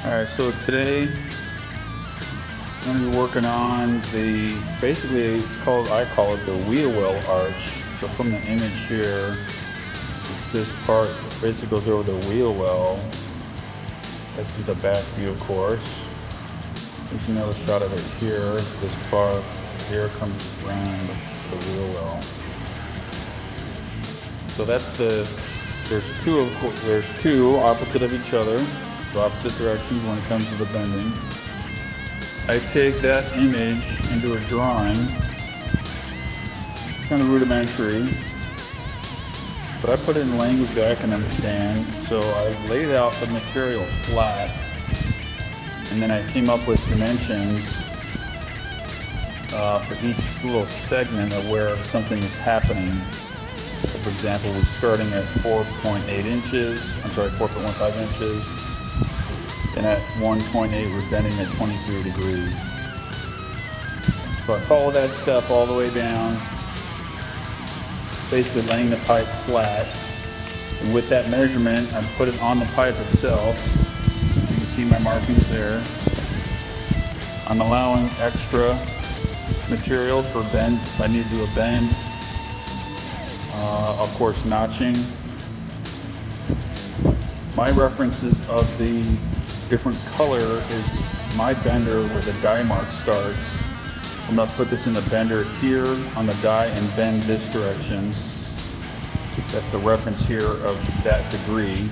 Alright, so today I'm going to be working on basically I call it the wheel well arch. So from the image here, it's this part that basically goes over the wheel well. This is the back view, of course. There's another shot of it here. This part here comes around the wheel well. So that's there's two opposite of each other, so opposite directions when it comes to the bending. I take that image into a drawing, kind of rudimentary, but I put it in language that I can understand. So I laid out the material flat, and then I came up with dimensions for each little segment of where something is happening. So for example, we're starting at 4.8 inches, 4.15 inches, and at 1.8 we're bending at 23 degrees. So I follow that step all the way down, basically laying the pipe flat, and with that measurement I put it on the pipe itself. You can see my markings there. I'm allowing extra material for bend if I need to do a bend. Of course, notching. My references of the different color is my bender where the die mark starts. I'm going to put this in the bender here on the die and bend this direction. That's the reference here of that degree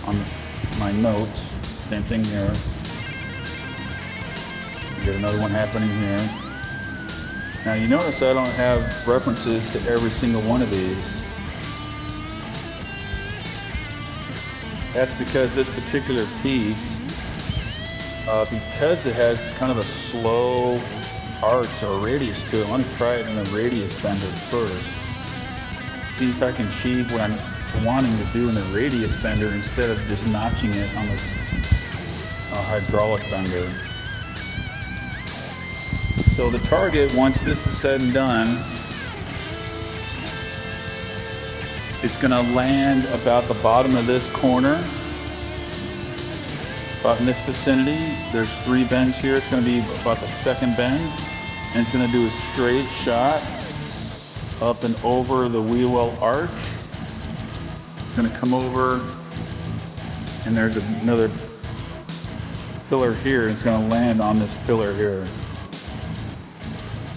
on my notes. Same thing here. You get another one happening here. Now you notice I don't have references to every single one of these. That's because this particular piece, because it has kind of a slow arch or radius to it, I want to try it in a radius bender first. See if I can achieve what I'm wanting to do in a radius bender instead of just notching it on the hydraulic bender. So the target, once this is said and done, it's going to land about the bottom of this corner, about in this vicinity. There's 3 bends here. It's going to be about the second bend, and it's going to do a straight shot up and over the wheel well arch. It's going to come over, and there's another pillar here. It's going to land on this pillar here.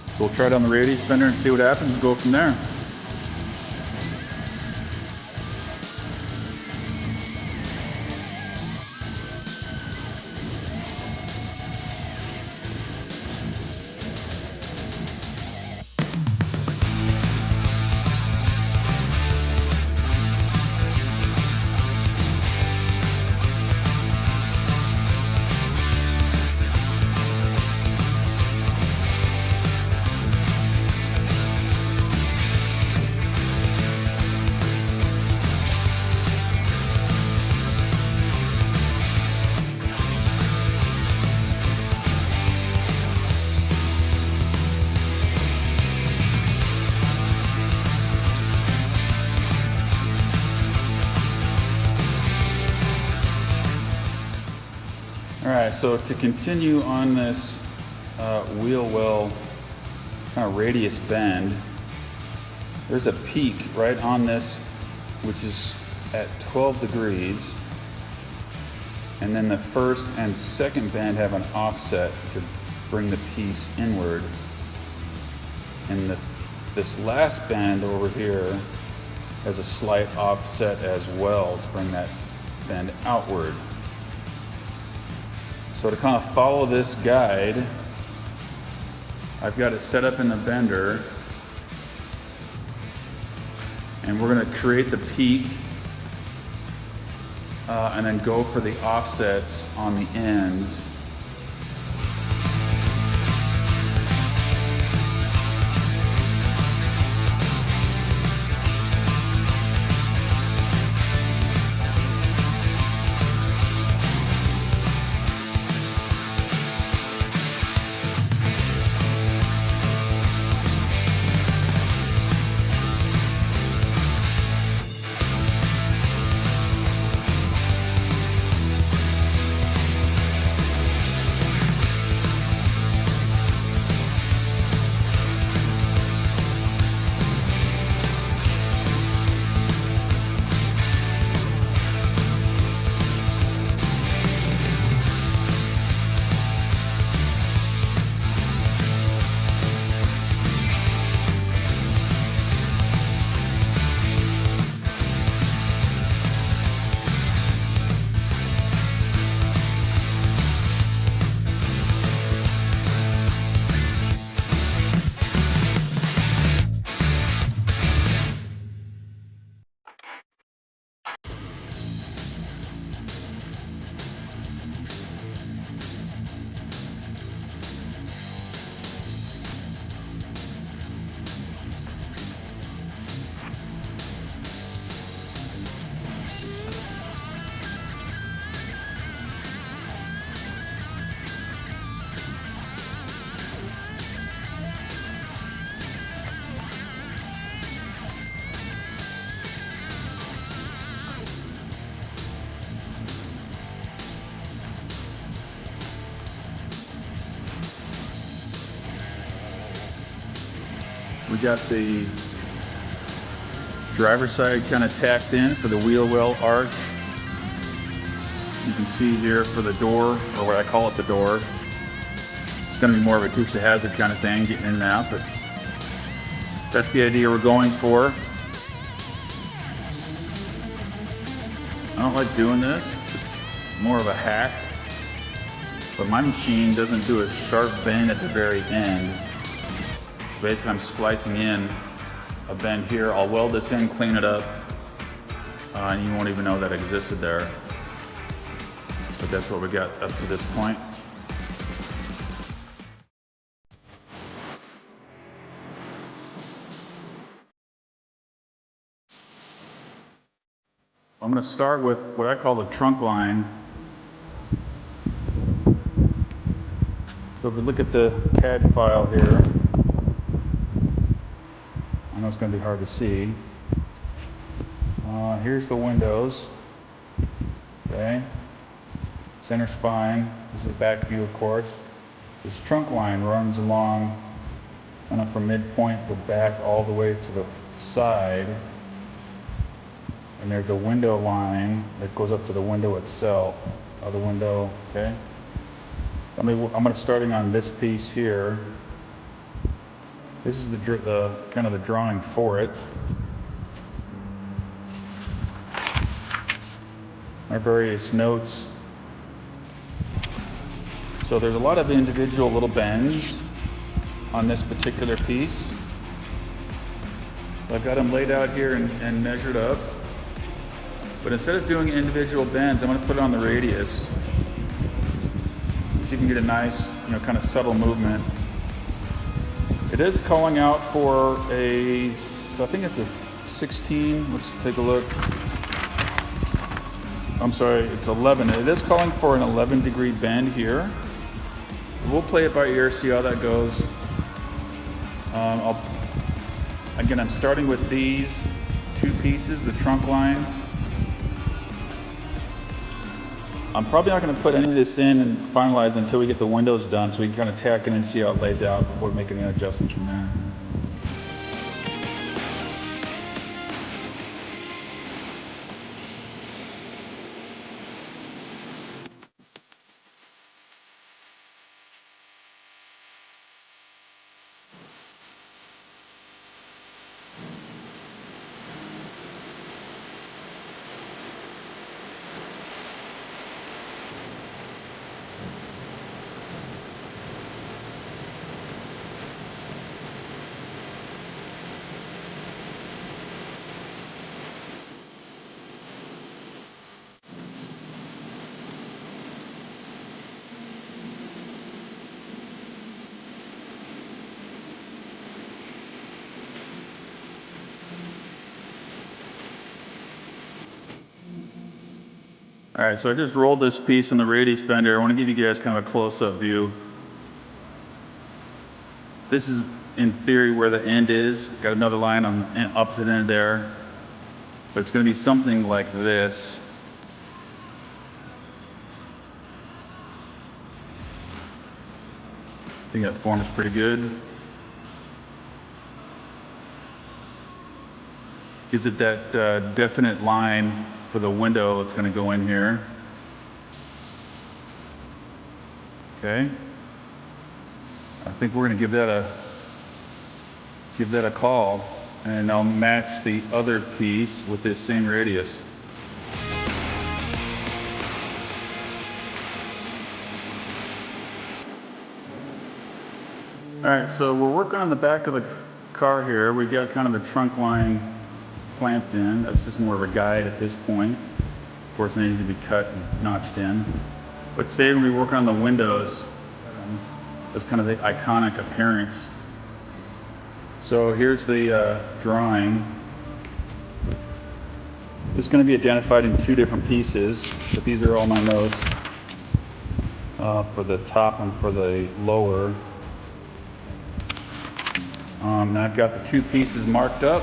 So we'll try it on the radius bender and see what happens and go from there. Alright, so to continue on this wheel well kind of radius bend, there's a peak right on this which is at 12 degrees, and then the first and second bend have an offset to bring the piece inward, and this last bend over here has a slight offset as well to bring that bend outward. So to kind of follow this guide, I've got it set up in the bender, and we're going to create the peak and then go for the offsets on the ends. We got the driver's side kind of tacked in for the wheel well arch. You can see here for the door, or what I call it the door. It's going to be more of a Dukes of Hazzard kind of thing, getting in and out, but that's the idea we're going for. I don't like doing this. It's more of a hack, but my machine doesn't do a sharp bend at the very end. So basically I'm splicing in a bend here. I'll weld this in, clean it up, and you won't even know that existed there. But that's what we got up to this point. I'm going to start with what I call the trunk line. So if we look at the CAD file here, I know it's going to be hard to see. Here's the windows. Okay. Center spine. This is the back view, of course. This trunk line runs along kind of from midpoint to back all the way to the side. And there's a window line that goes up to the window itself. The window, okay? I'm going to starting on this piece here. This is the kind of the drawing for it. Our various notes. So there's a lot of individual little bends on this particular piece. I've got them laid out here and measured up. But instead of doing individual bends, I'm going to put it on the radius. So you can get a nice, kind of subtle movement. It is calling out for I think it's a 16. Let's take a look. I'm sorry, it's 11. It is calling for an 11-degree bend here. We'll play it by ear, see how that goes. Again, I'm starting with these two pieces, the trunk line. I'm probably not going to put any of this in and finalize until we get the windows done, so we can kind of tack in and see how it lays out before making any adjustments from there. All right, so I just rolled this piece in the radius bender. I want to give you guys kind of a close-up view. This is, in theory, where the end is. Got another line on the opposite end there. But it's going to be something like this. I think that form is pretty good. Gives it that definite line for the window that's going to go in here. Okay. I think we're going to give that a call, and I'll match the other piece with this same radius. All right, so we're working on the back of the car here. We got kind of the trunk line clamped in. That's just more of a guide at this point. Of course, it needs to be cut and notched in. But today we're working on the windows. That's kind of the iconic appearance. So here's the drawing. It's going to be identified in two different pieces, but these are all my notes for the top and for the lower. And I've got the two pieces marked up,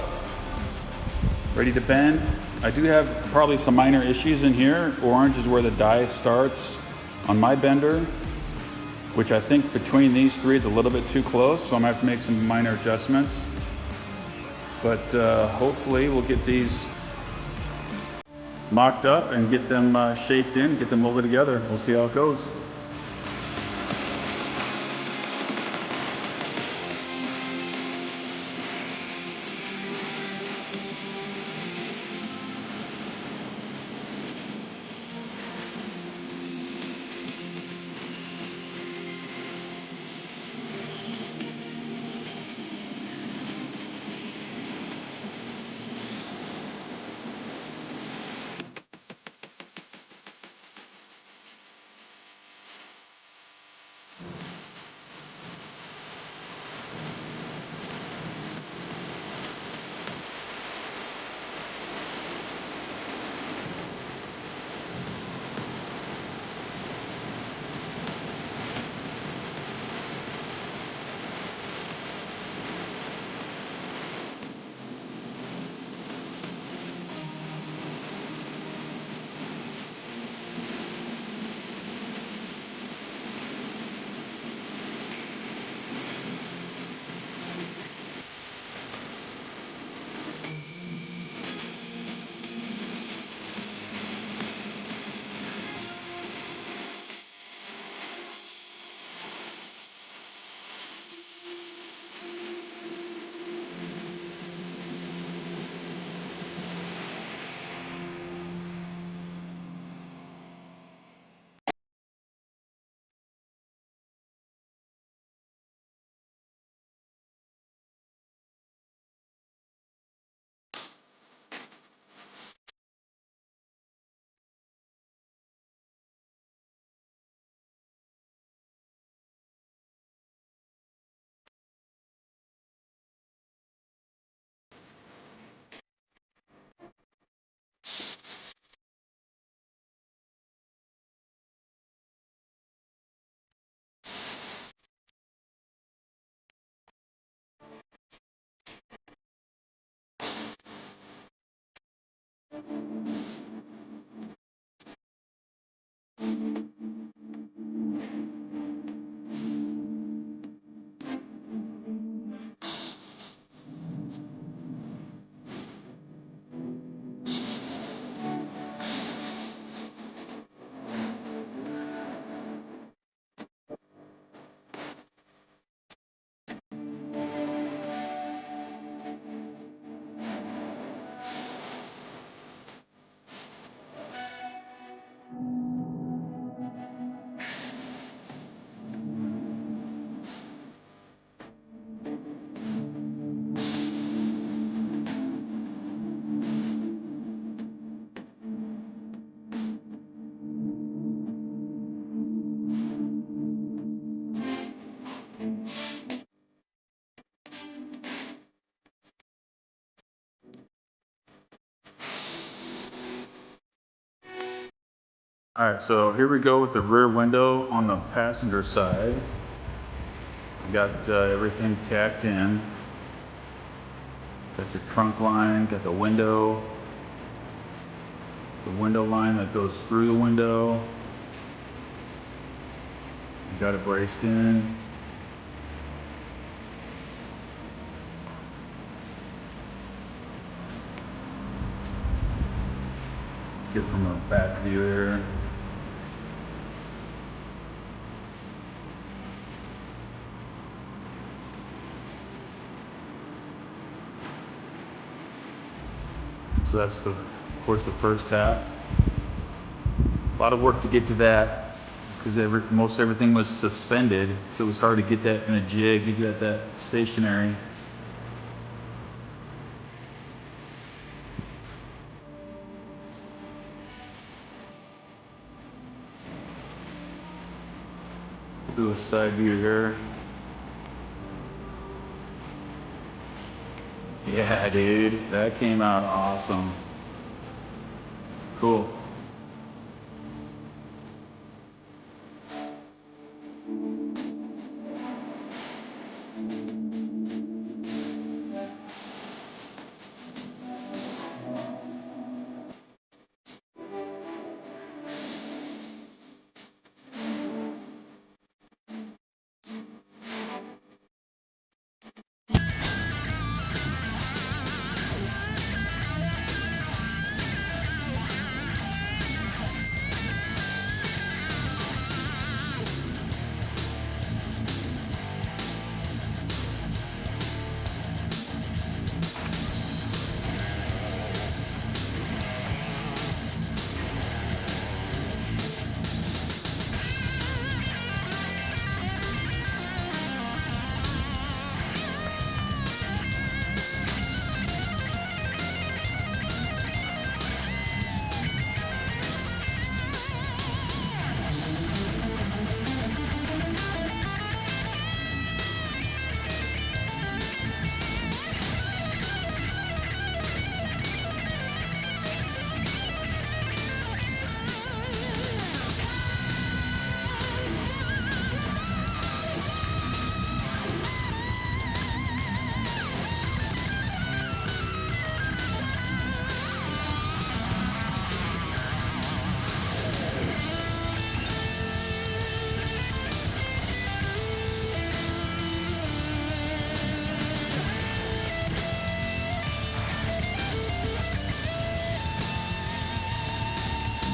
ready to bend. I do have probably some minor issues in here. Orange is where the die starts on my bender, which I think between these three is a little bit too close, so I'm going to have to make some minor adjustments. But hopefully we'll get these mocked up and get them shaped in, get them molded together. We'll see how it goes. All right, so here we go with the rear window on the passenger side. We got everything tacked in. Got the trunk line, got the window line that goes through the window. We got it braced in. Get from a back view here. So that's of course, the first half. A lot of work to get to that, just because most everything was suspended, so it was hard to get that in a jig, to get that stationary. Do a side view here. Yeah, dude, that came out awesome. Cool.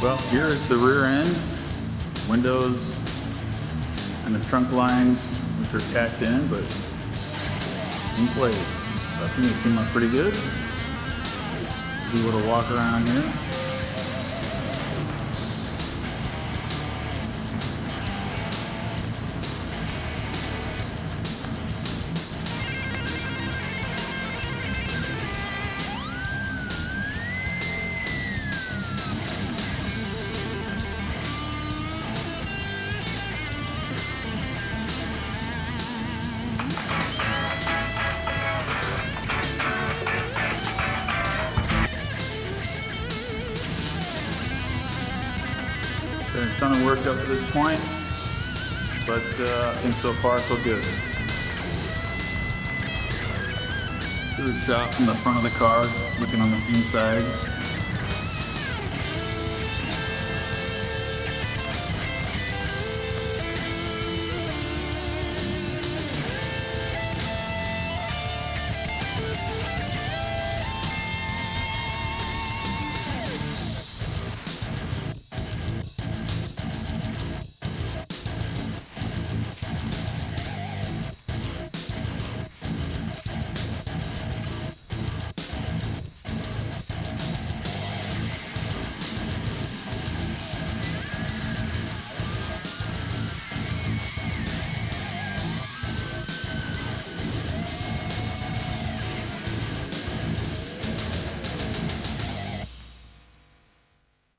Well, here is the rear end, windows, and the trunk lines, which are tacked in, but in place. So I think it came out pretty good. Do a little walk around here. It's done and worked up to this point, but I think so far so good. Here's a shot from the front of the car, looking on the inside.